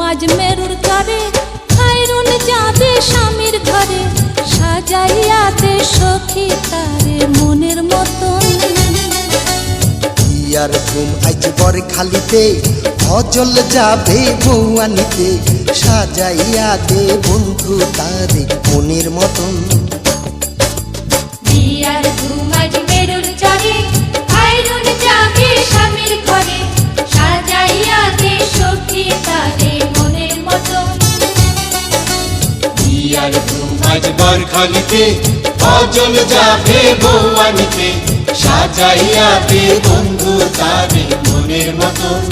আজ মেরুর তরে খাইরুন যাবে স্বামীর ঘরে সাজাইয়া দে সখী তারে মনের মতন। ইয়ার ঘুম আজ বর খালিতে অজল যাবে বউয়ানিতে সাজাইয়া দে বন্ধু তারে মনের মতন। বিয়ার ঘুম আজ মেরুর তরে খাইরুন যাবে স্বামীর ঘরে সাজাইয়া দে সখী তারে মনের মতন। বিয়ার ঘুম আজ বর খালিতে অজল যাবে বউয়ানিতে সাজাইয়া দে বন্ধু তারে মনের মতন।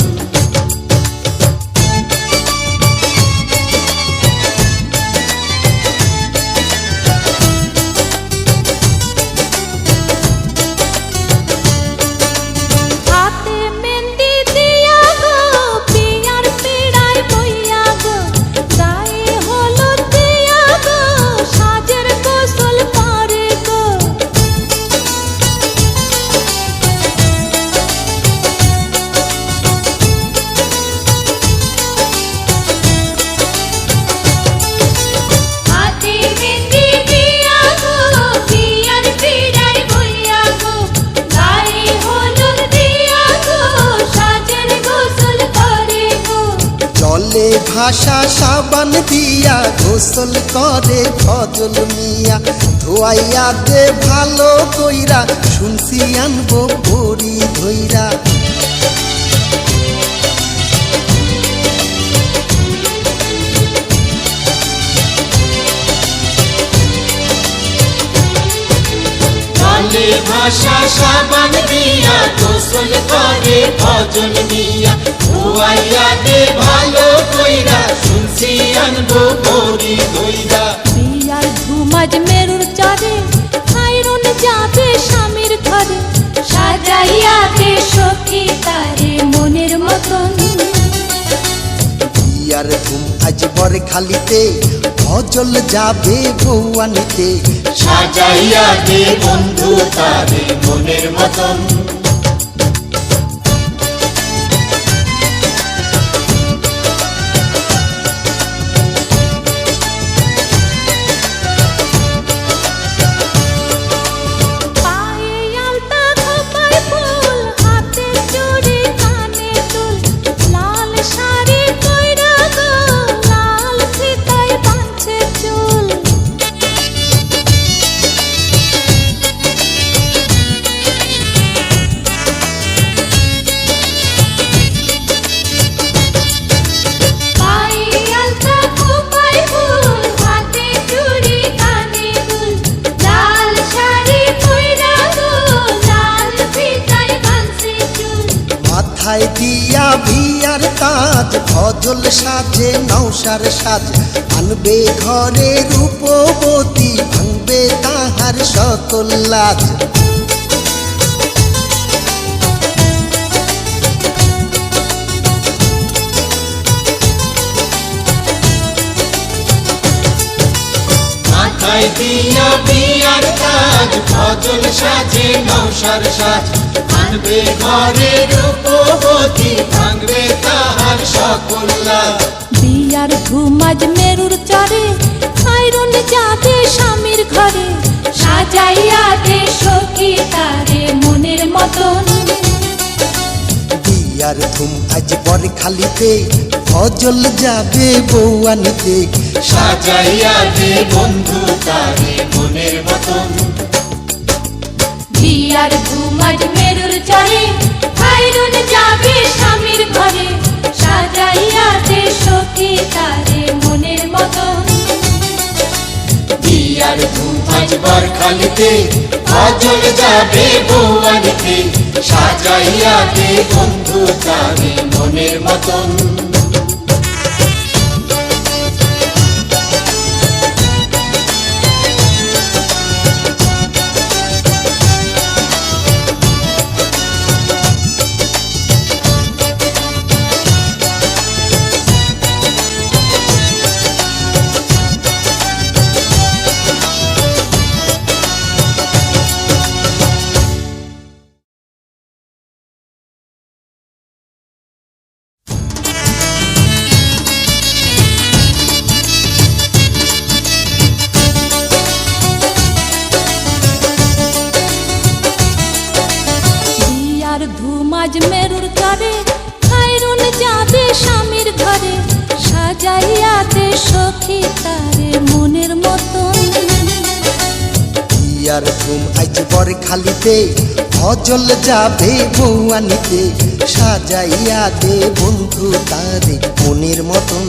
ভাষা সাবান দিয়া গোসল করে ফজল মিয়া ধোয়াইয়া দে ভালো কইরা শুনছি আনবো বড়ি ধইরা। ভাষা সাবান দিয়া গোসল করে ফজল মিয়া ধোয়াইয়া দে ভালো কইরা শুনছি আনবো বড়ি ধইরা। বিয়ার ঘুম আজ মেরুর চরে খাইরুন যাবে স্বামীর ঘরে সাজাইয়া দে সখী তারে মনের মতন। বিয়ার ঘুম আজ বর খালিতে অজল যাবে বউয়ানিতে সাজাইয়া দে বন্ধু তারে মনের মতন। মাথায় দিয়া বিয়ার তাজ ফজল সাজে নৌসার সাজ আনবে ঘরে রূপবতী ভাঙবে তাহার সকল লাজ। মাথায় দিয়া বিয়ার তাজ ফজল সাজে নৌসার সাজ আনবে ঘরে রূপবতী ভাঙবে তাহার সকল লাজ। বিয়ার ঘুম আজ মেরুর চরে খাইরুন যাবে স্বামীর ঘরে সাজাইয়া দে সখী তারে মনের মতন। বিয়ার ঘুম আজ বর খালিতে ফজল যাবে বউয়ানিতে সাজাইয়া দে বন্ধু তারে মনের মতন। বিয়ার ঘুম আজ মেরুর চরে খাইরুন যাবে স্বামীর ঘরে সাজাইয়া দে সখী তারে মনের মতন। বিয়ার ঘুম আজ বর খালিতে অজল যাবে বউয়ানিতে সাজাইয়া দে বন্ধু তারে মনের মতন। বিয়ার ধুম আজ বর খালিতে ভজল যাবে বউয়ানিতে সাজাইয়া দে বন্ধু তারে মনের মতন